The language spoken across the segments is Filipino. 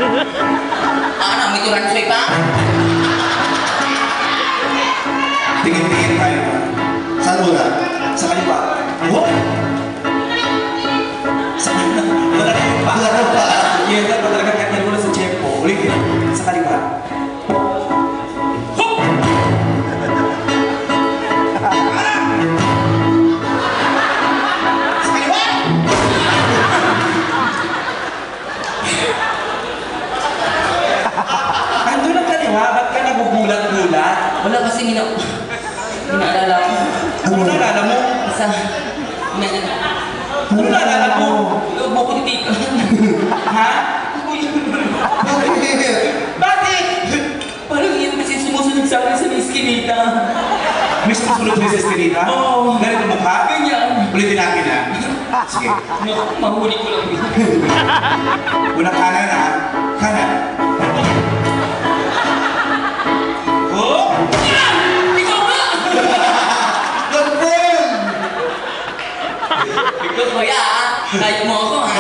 Ano, may turansoy pa? Tingin-tingin tayo. Saan muna? Sa kaliwa. Oh! Sa kaliwa. Wala na yung pa. Wala na pa. Yan, dapat talaga kanya muna sa tempo. Ulit yun. Sa kaliwa. Ba't ka nagugulat-gulat? Wala kasi hinaalala ko. Ano naalala mo? Isa. Ano naalala mo? Ubo ko dito. Ha? Bakit? Parang yun kasi sumusunod sa akin sa eskinita. May sumusunod sa eskinita? Oo. Ganito mukha? Ganyan. Ulitin natin ha. Sige. Mahuli ko lang dito. Unang kanan ha. Kanan. Oh! Ikaw nga! Confirm! Ikaw kuya kahit mo ako ha.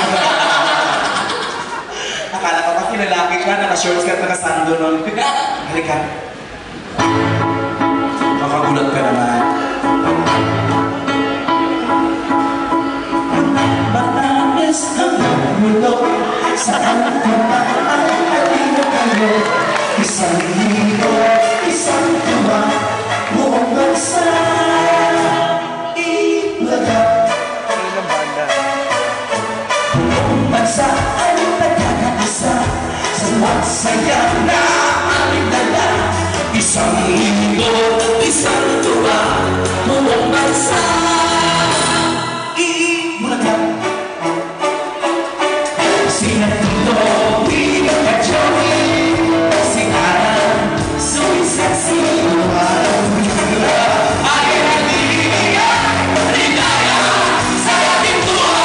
Akala ko kasi lalaki ka, naka-shorts ka at naka-sando nun. Halika. Makagulat ka naman. Matamis ang mulo, saan ka maaaring kayo? Isang libo, isang tuwa, buong bansa ilagay. Buong bansa ay nagkakaisa sa magsaya na aming dala. Isang libo, isang tuwa, buong bansa ilagay. Sinatulo, Wino at Joey, si Aran, Zoe Sexy, ay nagbibigayan, ligaya sa ating tuwa.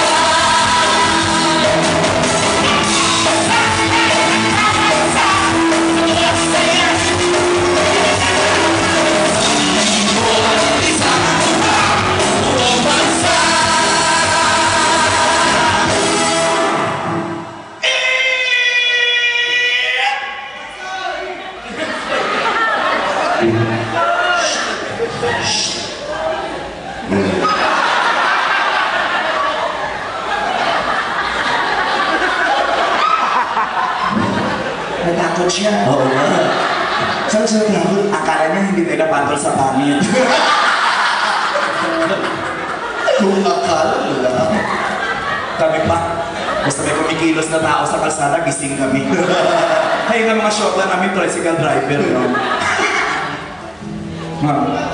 Natakot siya. Oo nga. Saan siya natakot? Akala niya hindi tayo napatol sa pangit. Kung akala, wala. Kami pa. Basta may kumikilos na tao sa kalsada, gising kami. Kaya nga mga shopla namin, tricycle driver, no? Ma'am.